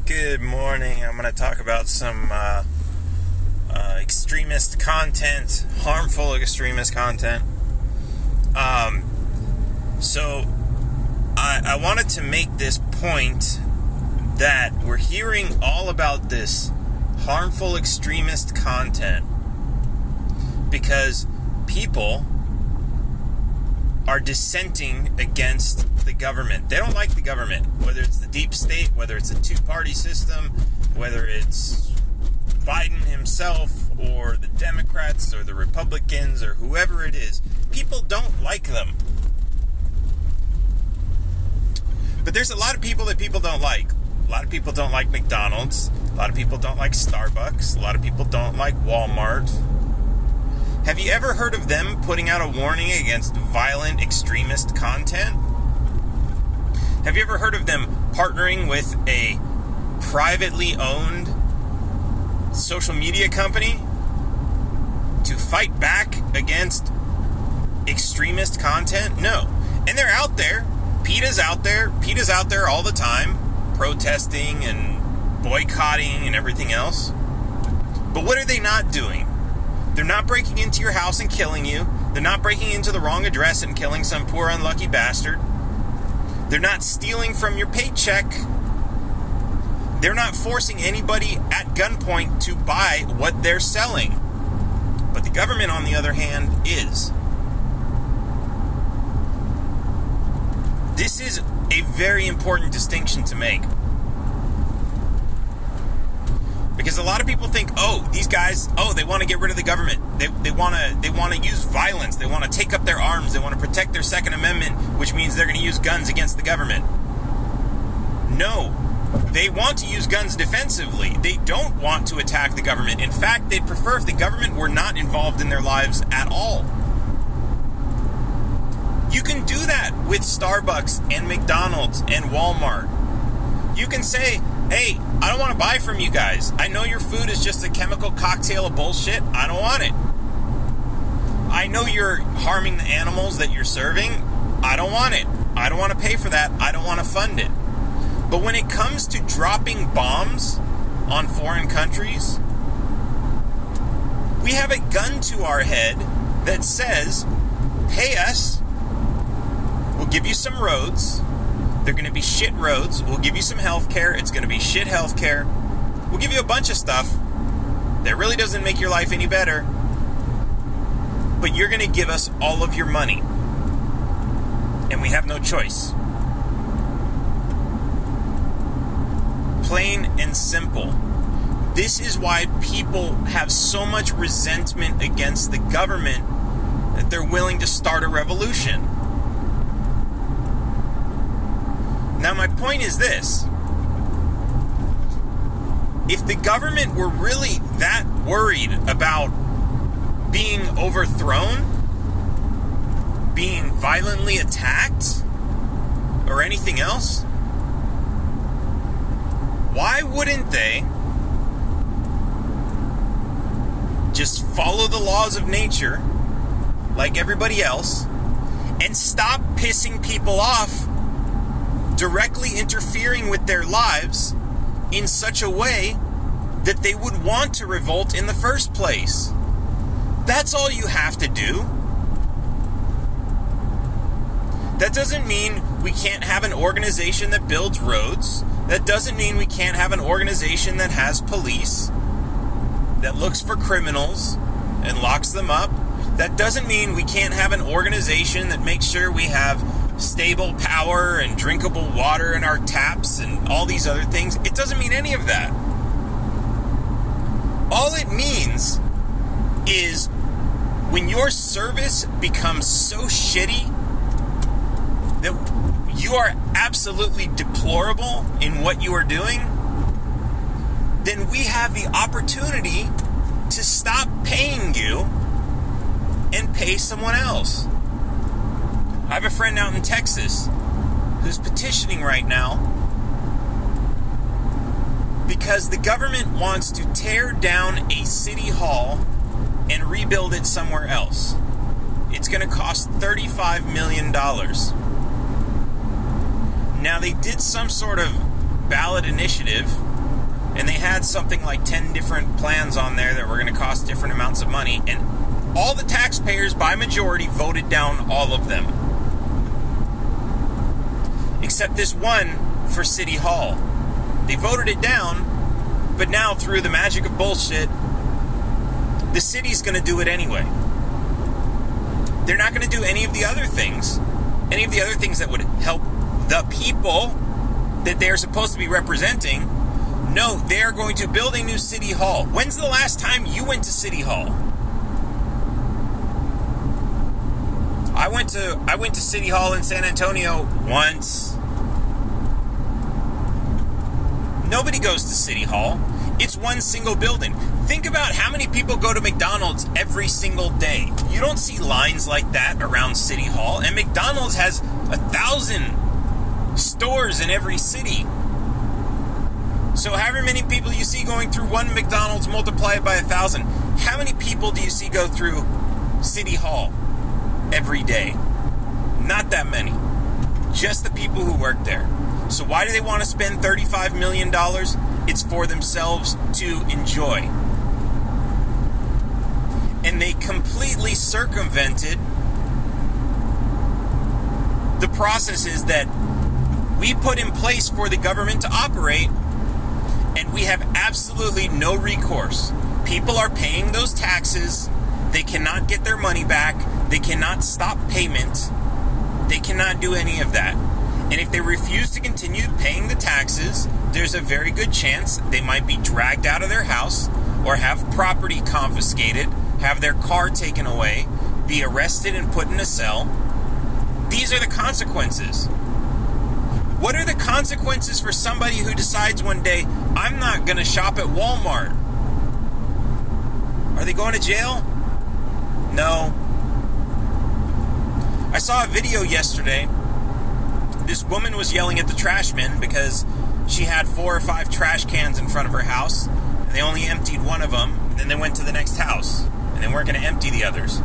Good morning. I'm going to talk about some extremist content, harmful extremist content. So I wanted to make this point that we're hearing all about this harmful extremist content because people are dissenting against the government. They don't like the government, whether it's the deep state, whether it's a two-party system, whether it's Biden himself or the Democrats or the Republicans or whoever it is. People don't like them. But there's a lot of people that people don't like. A lot of people don't like McDonald's. A lot of people don't like Starbucks. A lot of people don't like Walmart. Have you ever heard of them putting out a warning against violent extremist content? Have you ever heard of them partnering with a privately owned social media company to fight back against extremist content? No. And they're out there. PETA's out there. PETA's out there all the time, protesting and boycotting and everything else. But what are they not doing? They're not breaking into your house and killing you. They're not breaking into the wrong address and killing some poor unlucky bastard. They're not stealing from your paycheck. They're not forcing anybody at gunpoint to buy what they're selling. But the government, on the other hand, is. This is a very important distinction to make. Because a lot of people think, these guys, they want to get rid of the government. They want to use violence. They want to take up their arms. They want to protect their Second Amendment, which means they're going to use guns against the government. No, they want to use guns defensively. They don't want to attack the government. In fact, they'd prefer if the government were not involved in their lives at all. You can do that with Starbucks and McDonald's and Walmart. You can say, hey, I don't want to buy from you guys. I know your food is just a chemical cocktail of bullshit. I don't want it. I know you're harming the animals that you're serving. I don't want it. I don't want to pay for that. I don't want to fund it. But when it comes to dropping bombs on foreign countries, we have a gun to our head that says, pay us, we'll give you some roads. They're going to be shit roads. We'll give you some health care. It's going to be shit health care. We'll give you a bunch of stuff that really doesn't make your life any better. But you're going to give us all of your money. And we have no choice. Plain and simple. This is why people have so much resentment against the government that they're willing to start a revolution. Now, my point is this. If the government were really that worried about being overthrown, being violently attacked, or anything else, why wouldn't they just follow the laws of nature like everybody else and stop pissing people off, directly interfering with their lives in such a way that they would want to revolt in the first place? That's all you have to do. That doesn't mean we can't have an organization that builds roads. That doesn't mean we can't have an organization that has police, that looks for criminals and locks them up. That doesn't mean we can't have an organization that makes sure we have stable power and drinkable water in our taps and all these other things. It doesn't mean any of that. All it means is when your service becomes so shitty that you are absolutely deplorable in what you are doing, then we have the opportunity to stop paying you and pay someone else. I have a friend out in Texas who's petitioning right now because the government wants to tear down a city hall and rebuild it somewhere else. It's going to cost $35 million. Now, they did some sort of ballot initiative And they had something like 10 different plans on there that were going to cost different amounts of money. And all the taxpayers, by majority, voted down all of them. Except this one for City Hall. They voted it down, but now through the magic of bullshit, the city's going to do it anyway. They're not going to do any of the other things that would help the people that they're supposed to be representing. No, they're going to build a new City Hall. When's the last time you went to City Hall? I went to City Hall in San Antonio once. Nobody goes to City Hall. It's one single building. Think about how many people go to McDonald's every single day. You don't see lines like that around City Hall. And McDonald's has 1,000 stores in every city. So however many people you see going through one McDonald's, multiply it by 1,000. How many people do you see go through City Hall every day? Not that many. Just the people who work there. So why do they want to spend $35 million? It's for themselves to enjoy. And they completely circumvented the processes that we put in place for the government to operate, and we have absolutely no recourse. People are paying those taxes. They cannot get their money back. They cannot stop payment. They cannot do any of that. And if they refuse to continue paying the taxes, there's a very good chance they might be dragged out of their house or have property confiscated, have their car taken away, be arrested and put in a cell. These are the consequences. What are the consequences for somebody who decides one day, I'm not going to shop at Walmart? Are they going to jail? No. I saw a video yesterday. This woman was yelling at the trash men because she had 4 or 5 trash cans in front of her house, and they only emptied one of them, and then they went to the next house, and they weren't going to empty the others.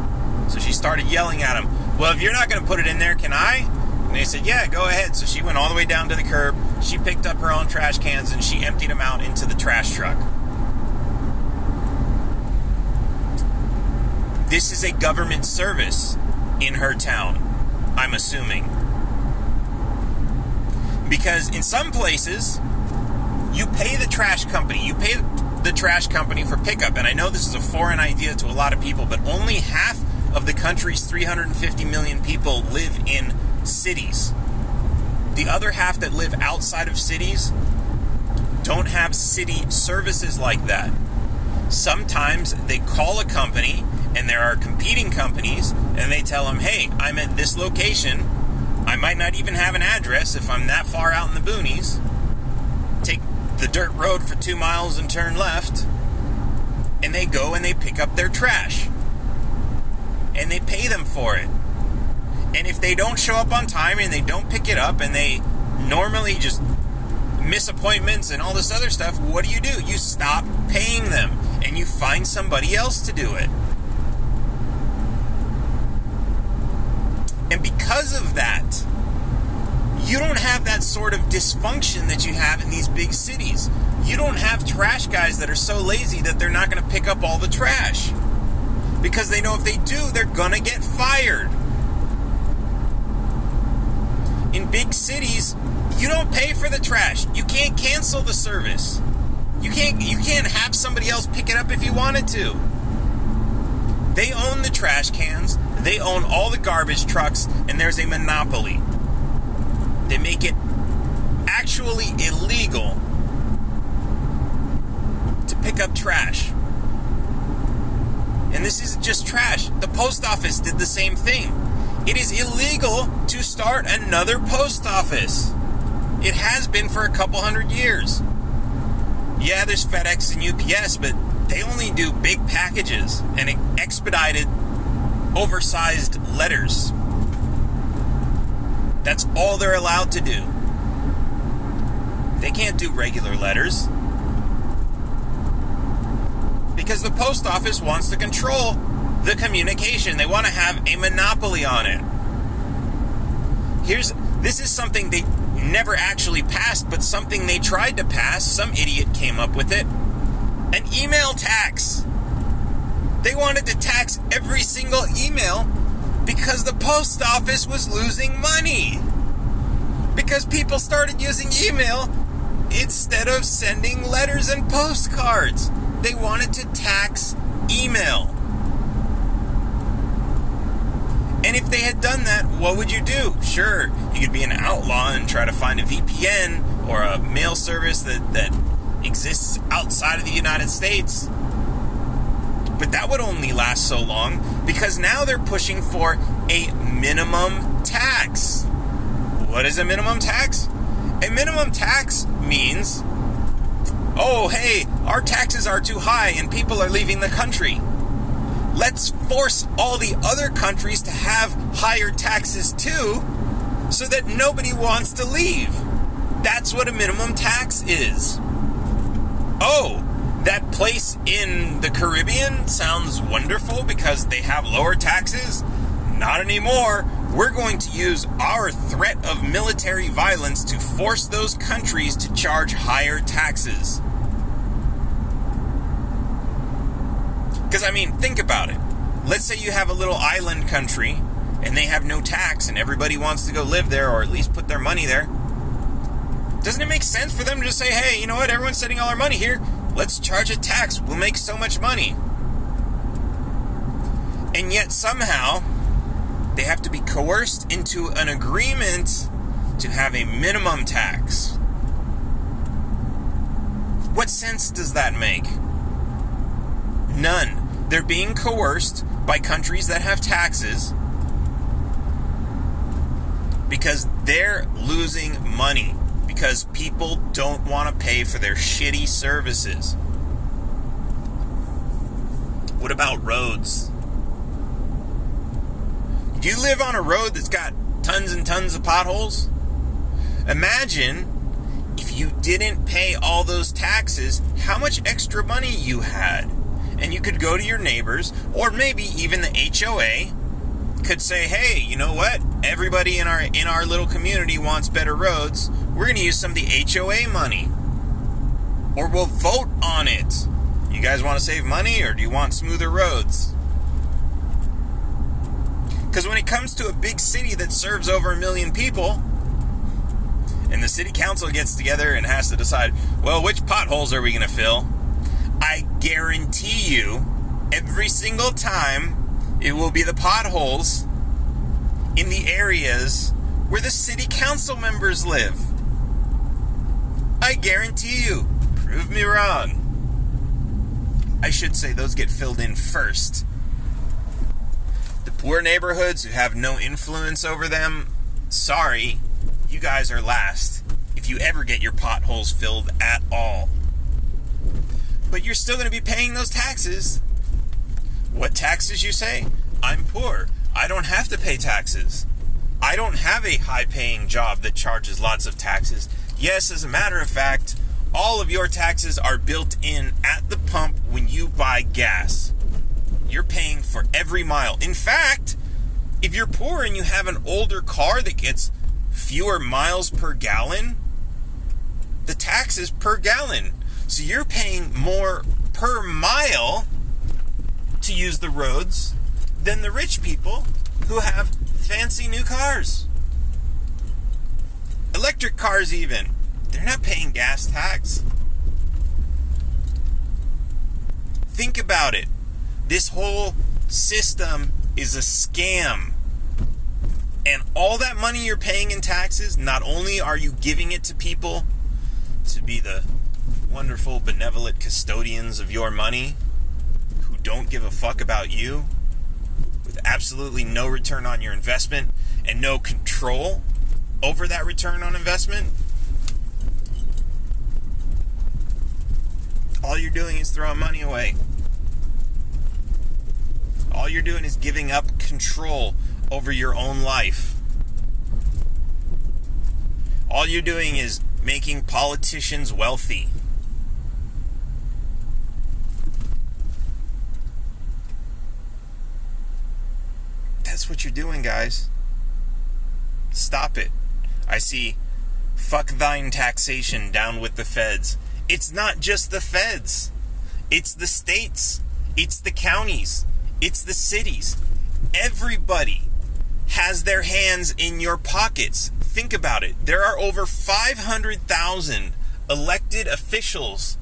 So she started yelling at them, well, if you're not going to put it in there, can I? And they said, yeah, go ahead. So she went all the way down to the curb, she picked up her own trash cans, and she emptied them out into the trash truck. This is a government service in her town, I'm assuming. Because in some places, you pay the trash company. You pay the trash company for pickup. And I know this is a foreign idea to a lot of people, but only half of the country's 350 million people live in cities. The other half that live outside of cities don't have city services like that. Sometimes they call a company, and there are competing companies, and they tell them, hey, I'm at this location. I might not even have an address if I'm that far out in the boonies. Take the dirt road for 2 miles and turn left. And they go and they pick up their trash. And they pay them for it. And if they don't show up on time and they don't pick it up and they normally just miss appointments and all this other stuff, what do? You stop paying them and you find somebody else to do it. And because of that, you don't have that sort of dysfunction that you have in these big cities. You don't have trash guys that are so lazy that they're not going to pick up all the trash. Because they know if they do, they're going to get fired. In big cities, you don't pay for the trash. You can't cancel the service. You can't have somebody else pick it up if you wanted to. They own the trash cans. They own all the garbage trucks, and there's a monopoly. They make it actually illegal to pick up trash. And this isn't just trash. The post office did the same thing. It is illegal to start another post office. It has been for a couple hundred years. Yeah, there's FedEx and UPS, but they only do big packages and expedited, oversized letters. That's all they're allowed to do. They can't do regular letters. Because the post office wants to control the communication. They want to have a monopoly on it. This is something they never actually passed, but something they tried to pass. Some idiot came up with it. An email tax. They wanted to tax every single email because the post office was losing money. Because people started using email instead of sending letters and postcards. They wanted to tax email. And if they had done that, what would you do? Sure, you could be an outlaw and try to find a VPN or a mail service that exists outside of the United States. But that would only last so long, because now they're pushing for a minimum tax. What is a minimum tax? A minimum tax means, oh, hey, our taxes are too high and people are leaving the country. Let's force all the other countries to have higher taxes too, so that nobody wants to leave. That's what a minimum tax is. Oh, that place in the Caribbean sounds wonderful because they have lower taxes? Not anymore. We're going to use our threat of military violence to force those countries to charge higher taxes. Because, I mean, think about it. Let's say you have a little island country and they have no tax and everybody wants to go live there, or at least put their money there. Doesn't it make sense for them to just say, hey, you know what, everyone's sending all our money here. Let's charge a tax. We'll make so much money. And yet somehow they have to be coerced into an agreement to have a minimum tax. What sense does that make? None. They're being coerced by countries that have taxes because they're losing money. Because people don't want to pay for their shitty services. What about roads? Do you live on a road that's got tons and tons of potholes? Imagine if you didn't pay all those taxes, how much extra money you had. And you could go to your neighbors, or maybe even the HOA could say, hey, you know what? Everybody in our little community wants better roads. We're going to use some of the HOA money. Or we'll vote on it. You guys want to save money, or do you want smoother roads? Because when it comes to a big city that serves over 1 million people, and the city council gets together and has to decide, well, which potholes are we going to fill? I guarantee you, every single time, it will be the potholes in the areas where the city council members live. I guarantee you. Prove me wrong. I should say those get filled in first. The poor neighborhoods who have no influence over them, sorry, you guys are last. If you ever get your potholes filled at all. But you're still going to be paying those taxes. What taxes, you say? I'm poor. I don't have to pay taxes. I don't have a high-paying job that charges lots of taxes. Yes, as a matter of fact, all of your taxes are built in at the pump when you buy gas. You're paying for every mile. In fact, if you're poor and you have an older car that gets fewer miles per gallon, the tax is per gallon. So you're paying more per mile to use the roads than the rich people who have fancy new cars. Electric cars even. They're not paying gas tax. Think about it. This whole system is a scam. And all that money you're paying in taxes, not only are you giving it to people to be the wonderful, benevolent custodians of your money, who don't give a fuck about you, with absolutely no return on your investment and no control over that return on investment. All you're doing is throwing money away. All you're doing is giving up control over your own life. All you're doing is making politicians wealthy. That's what you're doing, guys. Stop it. I see Fuck thine taxation, down with the feds. It's not just the feds. It's the states. It's the counties. It's the cities. Everybody has their hands in your pockets. Think about it. There are over 500,000 elected officials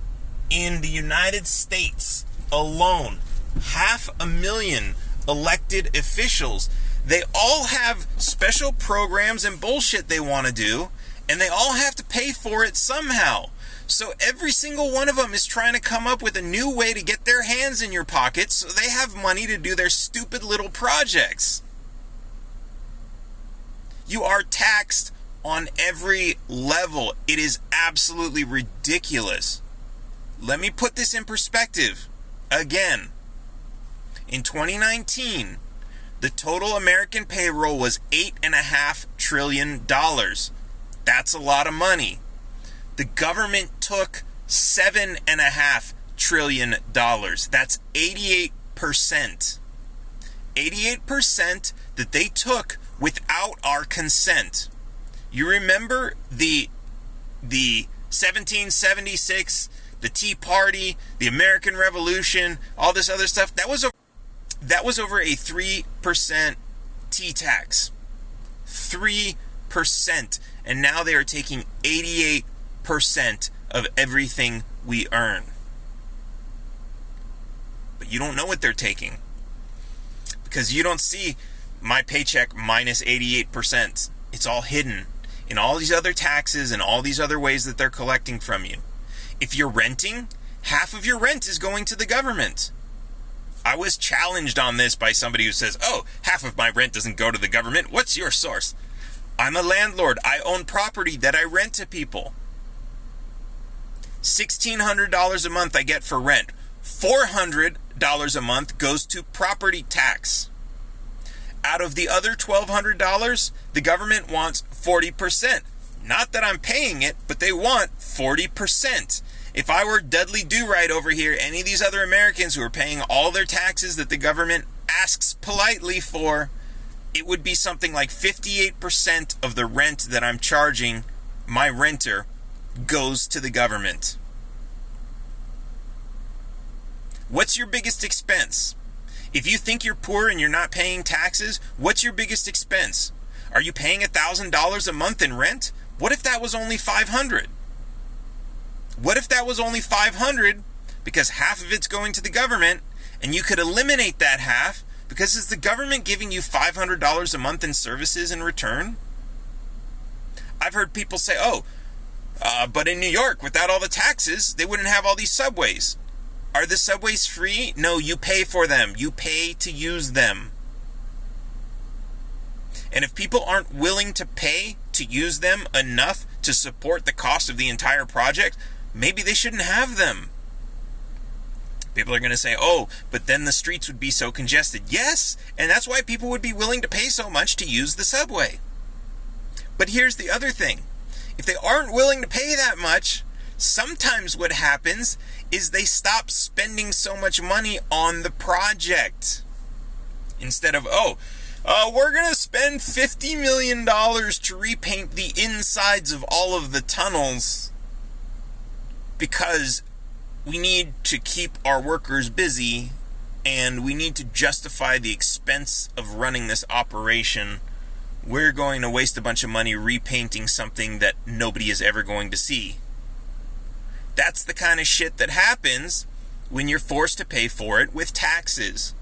in the United States alone. 500,000 elected officials. They all have special programs and bullshit they want to do, and they all have to pay for it somehow. So every single one of them is trying to come up with a new way to get their hands in your pockets so they have money to do their stupid little projects. You are taxed on every level. It is absolutely ridiculous. Let me put this in perspective. Again, in 2019, the total American payroll was $8.5 trillion. That's a lot of money. The government took $7.5 trillion. That's 88%. 88% that they took without our consent. You remember the 1776, the Tea Party, the American Revolution, all this other stuff? That was over a 3% tea tax. 3%. And now they are taking 88% of everything we earn. But you don't know what they're taking, because you don't see my paycheck minus 88%. It's all hidden in all these other taxes and all these other ways that they're collecting from you. If you're renting, half of your rent is going to the government. I was challenged on this by somebody who says, oh, half of my rent doesn't go to the government. What's your source? I'm a landlord. I own property that I rent to people. $1,600 a month I get for rent. $400 a month goes to property tax. Out of the other $1,200, the government wants 40%. Not that I'm paying it, but they want 40%. If I were Dudley Do-Right over here, any of these other Americans who are paying all their taxes that the government asks politely for, it would be something like 58% of the rent that I'm charging my renter goes to the government. What's your biggest expense? If you think you're poor and you're not paying taxes, what's your biggest expense? Are you paying $1,000 a month in rent? What if that was only $500? What if that was only $500 because half of it's going to the government, and you could eliminate that half because is the government giving you $500 a month in services in return? I've heard people say, but in New York, without all the taxes, they wouldn't have all these subways. Are the subways free? No, you pay for them. You pay to use them. And if people aren't willing to pay to use them enough to support the cost of the entire project, maybe they shouldn't have them. People are going to say, but then the streets would be so congested. Yes, and that's why people would be willing to pay so much to use the subway. But here's the other thing. If they aren't willing to pay that much, sometimes what happens is they stop spending so much money on the project. Instead of, we're going to spend $50 million to repaint the insides of all of the tunnels because we need to keep our workers busy and we need to justify the expense of running this operation. We're going to waste a bunch of money repainting something that nobody is ever going to see. That's the kind of shit that happens when you're forced to pay for it with taxes.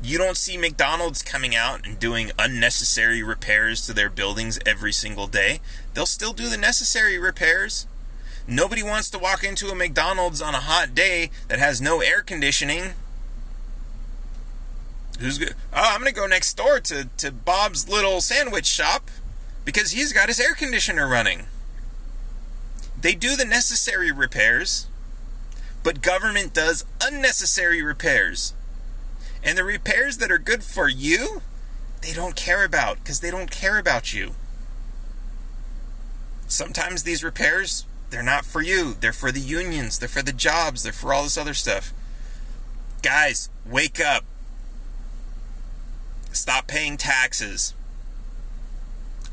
You don't see McDonald's coming out and doing unnecessary repairs to their buildings every single day. They'll still do the necessary repairs. Nobody wants to walk into a McDonald's on a hot day that has no air conditioning. Who's good? I'm going to go next door to Bob's little sandwich shop because he's got his air conditioner running. They do the necessary repairs, but government does unnecessary repairs. And the repairs that are good for you, they don't care about because they don't care about you. Sometimes these repairs, they're not for you. They're for the unions. They're for the jobs. They're for all this other stuff. Guys, wake up. Stop paying taxes.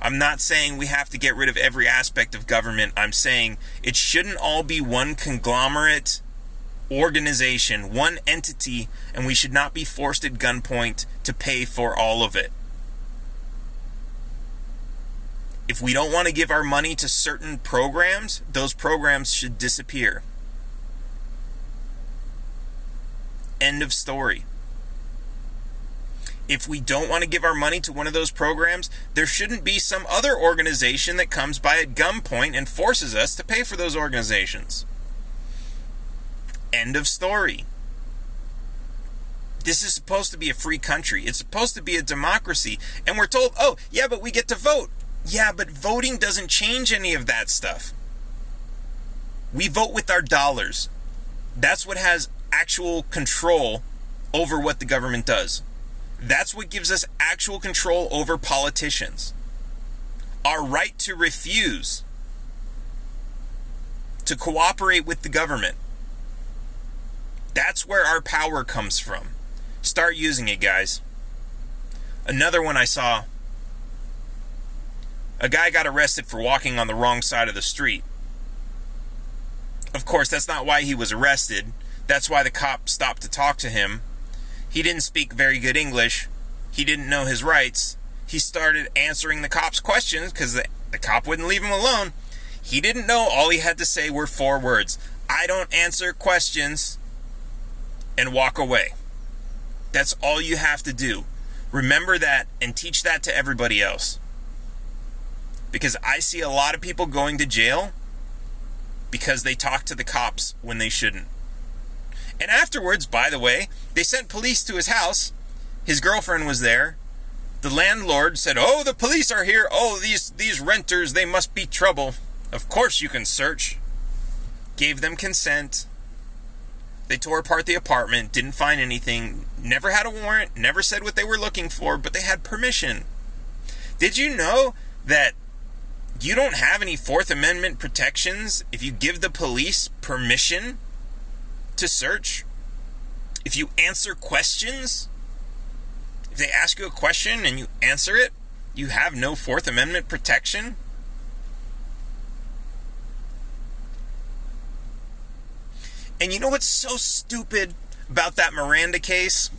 I'm not saying we have to get rid of every aspect of government. I'm saying it shouldn't all be one conglomerate organization, one entity, and we should not be forced at gunpoint to pay for all of it. If we don't want to give our money to certain programs, those programs should disappear. End of story. If we don't want to give our money to one of those programs, there shouldn't be some other organization that comes by at gunpoint and forces us to pay for those organizations. End of story. This is supposed to be a free country. It's supposed to be a democracy. And we're told, oh, yeah, but we get to vote. Yeah, but voting doesn't change any of that stuff. We vote with our dollars. That's what has actual control over what the government does. That's what gives us actual control over politicians. Our right to refuse to cooperate with the government. That's where our power comes from. Start using it, guys. Another one I saw. A guy got arrested for walking on the wrong side of the street. Of course, that's not why he was arrested. That's why the cop stopped to talk to him. He didn't speak very good English. He didn't know his rights. He started answering the cop's questions because the cop wouldn't leave him alone. He didn't know. All he had to say were 4 words. I don't answer questions, and walk away. That's all you have to do. Remember that and teach that to everybody else. Because I see a lot of people going to jail because they talk to the cops when they shouldn't. And afterwards, by the way, they sent police to his house. His girlfriend was there. The landlord said, oh, the police are here. Oh, these renters, they must be trouble. Of course you can search. Gave them consent. They tore apart the apartment, didn't find anything, never had a warrant, never said what they were looking for, but they had permission. Did you know that you don't have any Fourth Amendment protections if you give the police permission to search? If you answer questions, if they ask you a question and you answer it, you have no Fourth Amendment protection? And you know what's so stupid about that Miranda case?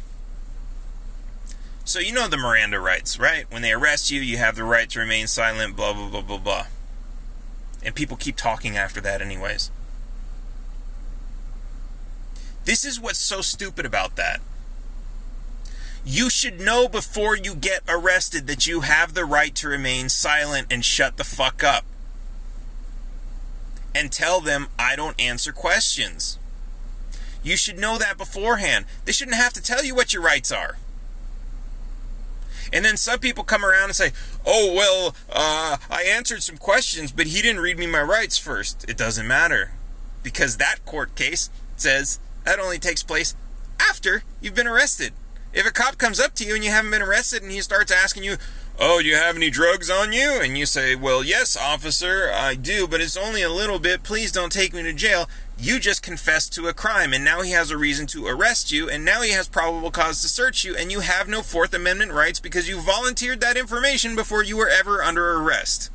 So you know the Miranda rights, right? When they arrest you, you have the right to remain silent, blah, blah, blah, blah, blah. And people keep talking after that anyways. This is what's so stupid about that. You should know before you get arrested that you have the right to remain silent and shut the fuck up. And tell them, I don't answer questions. You should know that beforehand. They shouldn't have to tell you what your rights are. And then some people come around and say, oh, well, I answered some questions, but he didn't read me my rights first. It doesn't matter. Because that court case says that only takes place after you've been arrested. If a cop comes up to you and you haven't been arrested and he starts asking you, oh, do you have any drugs on you? And you say, well, yes, officer, I do, but it's only a little bit. Please don't take me to jail. You just confessed to a crime, and now he has a reason to arrest you, and now he has probable cause to search you, and you have no Fourth Amendment rights because you volunteered that information before you were ever under arrest.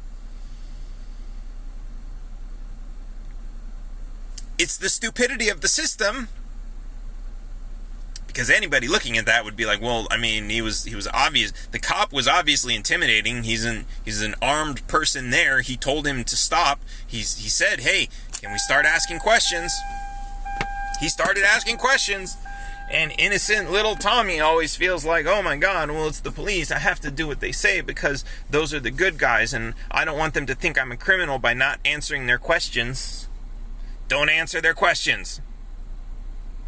It's the stupidity of the system. Because anybody looking at that would be like, well, I mean, he was obvious. The cop was obviously intimidating. He's an armed person there. He told him to stop. He said, hey, can we start asking questions? He started asking questions. And innocent little Tommy always feels like, oh my God, well, it's the police. I have to do what they say because those are the good guys. And I don't want them to think I'm a criminal by not answering their questions. Don't answer their questions.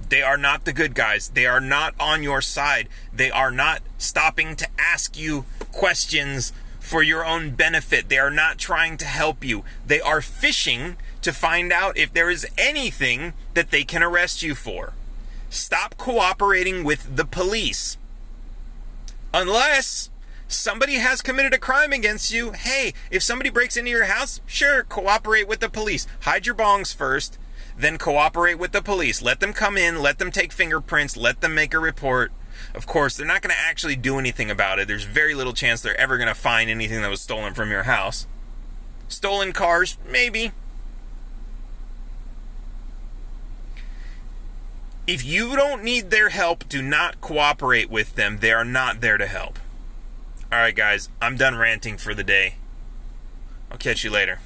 They are not the good guys. They are not on your side. They are not stopping to ask you questions for your own benefit. They are not trying to help you. They are fishing to find out if there is anything that they can arrest you for. Stop cooperating with the police. Unless somebody has committed a crime against you. Hey, if somebody breaks into your house, sure, cooperate with the police. Hide your bongs first. Then cooperate with the police. Let them come in, let them take fingerprints, let them make a report. Of course, they're not going to actually do anything about it. There's very little chance they're ever going to find anything that was stolen from your house. Stolen cars, maybe. If you don't need their help, do not cooperate with them. They are not there to help. All right, guys, I'm done ranting for the day. I'll catch you later.